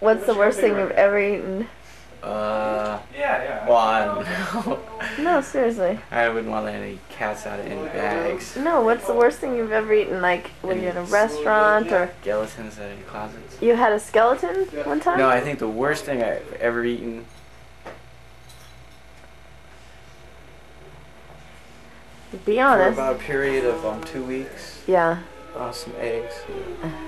What's the worst thing you've ever eaten? Well, No, seriously. I wouldn't want to let any cats out of any bags. No, what's the worst thing you've ever eaten? Like when you're in a restaurant or Skeletons out of any closets. you had a skeleton one time? No, I think the worst thing I've ever eaten. Be For honest. about a period of 2 weeks. Yeah. Some eggs.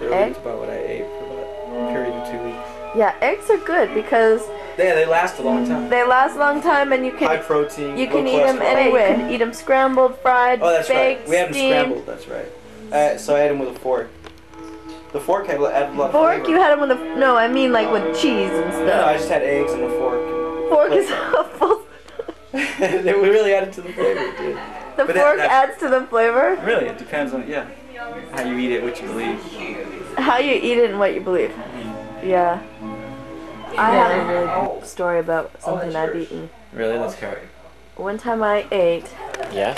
Really, Egg? that's about what I ate for about a period of 2 weeks. Yeah, eggs are good because They last a long time. they last a long time and you High can protein. you low can eat them cholesterol. anyway. You can eat them scrambled, fried, Oh, that's baked, right. We had them steamed. scrambled. That's right. So I had them with a fork. The fork had added a lot of Fork? flavor. You had them with a no. I mean like with cheese and No, I stuff. just had eggs and a fork. Fork is awful. They really added to the flavor, dude. The But fork that- adds to the flavor. Really, it depends on how you eat it, what you believe. How you eat it and what you believe. Yeah. I have a really good story about something I've eaten. Really, let's hear it. One time I ate. Yes.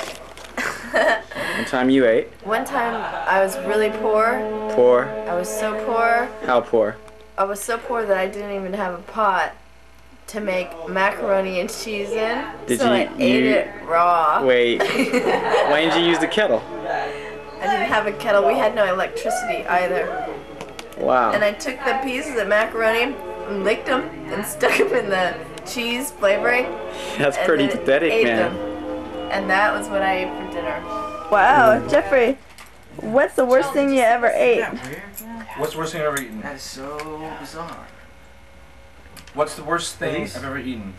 One time you ate. One time I was really poor. Poor. I was so poor. How poor? I was so poor that I didn't even have a pot to make macaroni and cheese in. Did so you- I ate it raw. Wait. Why didn't you use the kettle? I didn't have a kettle. We had no electricity either. Wow. And I took the pieces of macaroni and licked them and stuck them in the cheese flavoring. That's and pretty then pathetic, ate man. them. And that was what I ate for dinner. Wow, Jeffrey, what's the worst thing you ever ate? What's the worst thing I've ever eaten? That is so bizarre. What's the worst thing I've ever eaten?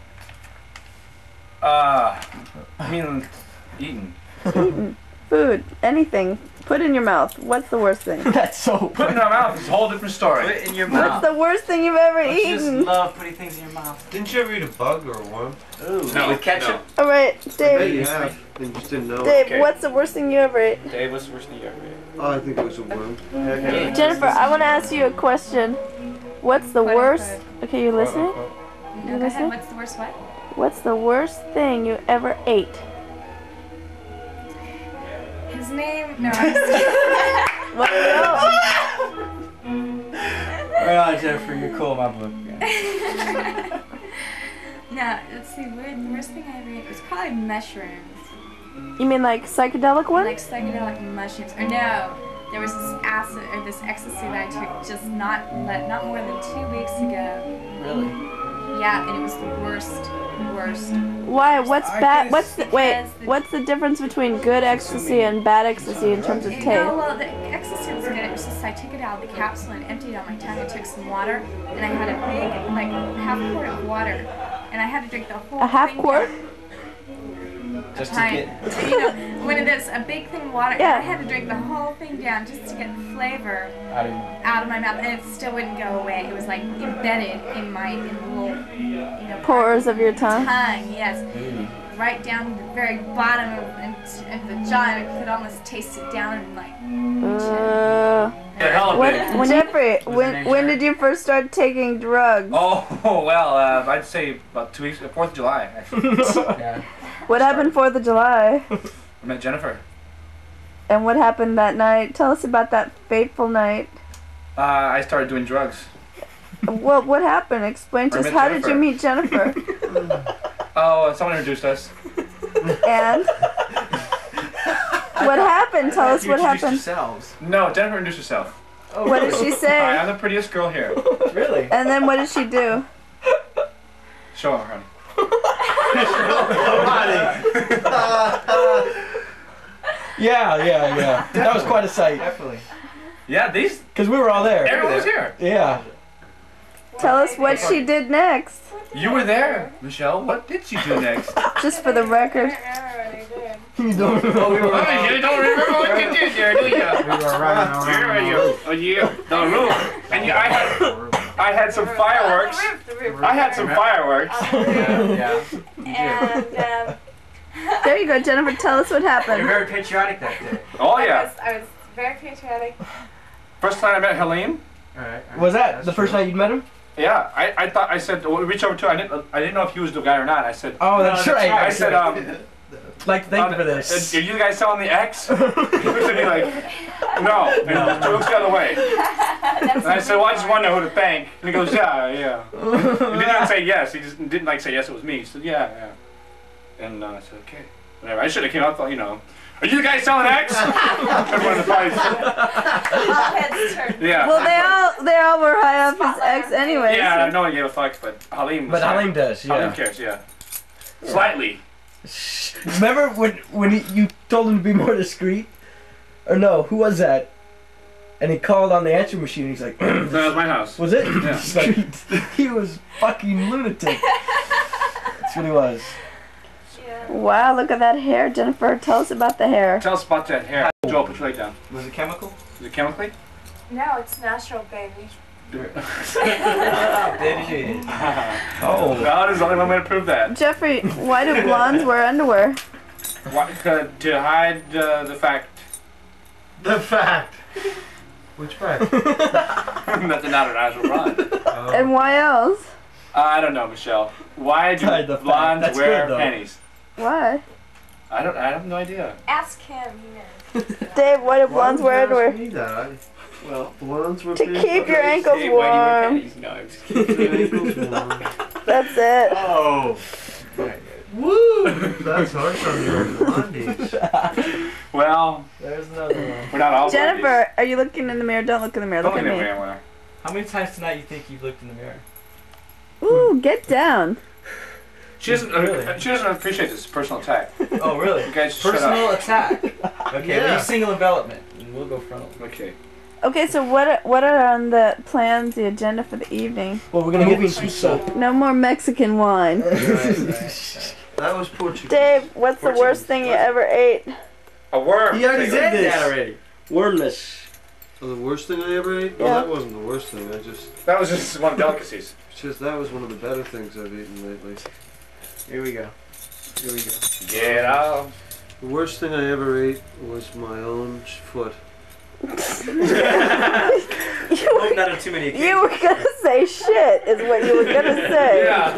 I mean, eaten. Eaten. Food, anything. Put in your mouth. What's the worst thing? That's so. Put it in our mouth is a whole different story. Put it in your What's mouth. the worst thing you've ever You just eaten? love putting things in your mouth. Didn't you ever eat a bug or a worm? Ooh. No, With ketchup? All right, I bet Dave. you have. And you just didn't know. Dave, Okay. what's the worst thing you ever ate? Dave, what's the worst thing you ever ate? Oh, I think it was a worm. Okay. Jennifer, I want to ask you a question. What's the Quote, worst? unquote. Okay, you listening? No, go listen? ahead. What's the worst what? What's the worst thing you ever ate? His name? No, I'm just What? No. Right on, Jennifer. You're cool in my book. No, let's see. The worst thing I ever ate was probably mushrooms. You mean like psychedelic one? Like psychedelic mushrooms. Or no, there was this acid or this ecstasy that I took just not more than 2 weeks ago. Really? Yeah, and it was the worst. Why? What's bad? What's the, wait? Because the- What's the difference between good ecstasy and bad ecstasy in terms of No, taste? well, the ecstasy was good. It was just I took it out of the capsule and emptied it on my tongue. I took some water, and I had a big, like, half quart of water, and I had to drink the whole A half thing quart? down. Just to Pint. get. You know, when there's a big thing of water, Yeah. I had to drink the whole thing down just to get the flavor Out of out of my mouth, and it still wouldn't go away. It was like embedded in the little, Pores of your tongue? yes. Right down to the very bottom of the jaw, and I could almost taste it down and like. The hell of it. Jeffrey, when did you first start taking drugs? Oh, well, I'd say about 2 weeks, 4th of July, actually. Yeah. What happened 4th of July? I met Jennifer. And what happened that night? Tell us about that fateful night. I started doing drugs. Well, what happened? Explain to I us. met How did you Jennifer. meet Jennifer? Oh, someone introduced us. And what happened? Tell us what happened. yourselves. No, Jennifer introduced herself. What did she Hi, say? I'm the prettiest girl here. Really? And then what did she do? Show her, honey. Yeah. That was quite a sight. Definitely. Yeah, these. Because we were all there. Everyone was here. Yeah. Tell us what she did next. You were there, Michelle. What did you do next? Just for the record. You don't Oh, you don't remember what you did there, do you? We were running around. Where are you? Oh, yeah, the roof. And I had some fireworks. I had some fireworks. Yeah. And There you go, Jennifer. Tell us what You're happened. very patriotic that day. Oh yeah. I was very patriotic. First time I met Helene. Alright. Was that the first night you'd met him? Yeah, I thought I said reach over to her. I didn't know if he was the guy or not. I said Oh, that's right. I said like to thank you for this. Are you guys selling the X? He looks at me like, no. And he looks the other way. And I said, well, I just want to know who to thank. And he goes, yeah. He didn't even say yes. He just didn't like say yes, it was me. He said, yeah. And I said, okay. Whatever. I should have came out, you know. Are you the guys selling X? Everyone in the party. All heads turned. Yeah. Well, they all were high up his ex anyway. Yeah, no one gave a fuck, but Halim. But Halim does, yeah. Halim cares, yeah. Slightly. Remember when you told him to be more discreet? Or no, who was that? And he called on the answering machine. He's like, No, that was my house. was it? Yeah. He's like, he was fucking lunatic. That's what he was. Wow, look at that hair, Jennifer. Tell us about the hair. Tell us about that hair. Joel, put your leg down. Was it chemical? Is it chemically? No, it's natural, baby. Oh. No, there's only one way to prove that. Jeffrey, why do blondes wear underwear? Why, to hide the fact The fact. Which fact? that they're not a natural blonde. And why else? I don't know, Michelle. Why do Hide the fact. blondes That's wear good, though. panties? Why? I have no idea. Ask him, he knows. Dave, why do blondes wear underwear? Well, blondes were To keep your ankles Hey, why do you wear warm. panties? No, I'm just kidding. That's it. Oh. Woo! That's harsh on your blondies. Well, There's another one. we're not all Jennifer, are you looking in the mirror? Don't look in the mirror. blondies. Look Don't at look me. at me. How many times tonight you think you've looked in the mirror? Ooh, get down. She doesn't. Really? She doesn't appreciate this personal attack. Oh, really? You guys shut Personal up. attack. Okay, Yeah. leave single envelopment. And we'll go frontal. Okay. Okay, so what are on the plans, the agenda for the evening? Well, we're gonna get some soap. No more Mexican wine. That was Portuguese. Dave, what's the worst thing you ever ate? A worm. He already Take said it. that already. Wormless. So the worst thing I ever ate? Yeah. Well, that wasn't the worst thing. That was just one of the delicacies. It's just that was one of the better things I've eaten lately. Here we go. Here we go. Get out. The worst thing I ever ate was my own foot. Hope not on too many occasions. You were gonna say shit, is what you were gonna say. Yeah.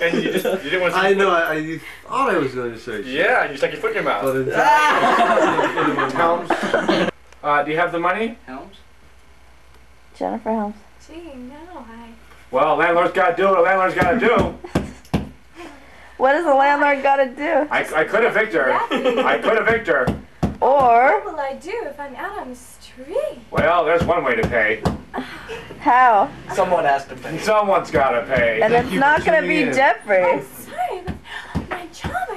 And you didn't want to. I know, I thought I was going to say shit. Yeah, you stuck your foot in your mouth. But in fact, Helms. Do you have the money? Helms. Jennifer Helms. Gee, no, Well, landlord's got to do what a landlord's got to do. What does the landlord gotta do? I could evict her. I could evict her. Or, What will I do if I'm out on the street? Well, there's one way to pay. how? Someone has to pay. Someone's got to pay. And it's you not for gonna tuning be in. Jeffrey. I'm sorry, but my job,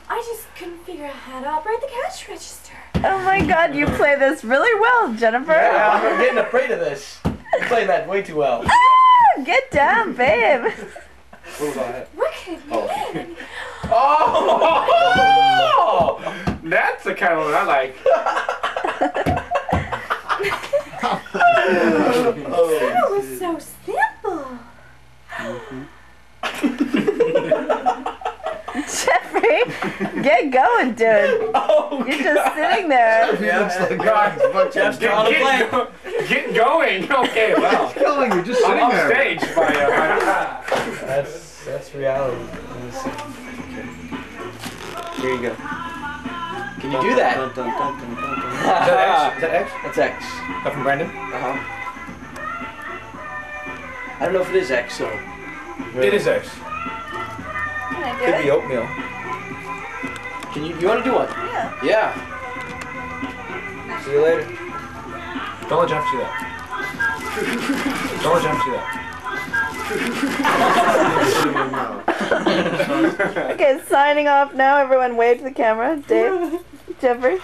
I just couldn't figure out how to operate the cash register. Oh my god, you play this really well, Jennifer. Yeah, I'm getting afraid of this. You're playing that way too well. Ah, get down, babe. What was that? Wicked man. Oh! That's the kind of one I like. That was so simple. Jeffrey, get going, dude. Oh, You're just sitting there. God, Jeff's drawing a blank. Get going. Okay, well. Killing you, just I'm sitting off there. stage by That's reality. Here you go. Can you do that? Is that X? That's X. That from Brandon? I don't know if it is X, so. It is X. Can I do Could it? be oatmeal. Can you want to do one? Yeah. Yeah. See you later. Don't let Jeff see that. Don't let Jeff see that. Okay, signing off now. Everyone wave to the camera. Dave, Jeffrey.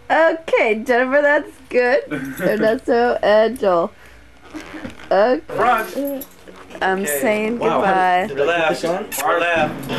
Okay, Jennifer, that's good. Ernesto and Joel. Okay. Front. I'm Okay. saying Wow, goodbye. did I put this on? Far left.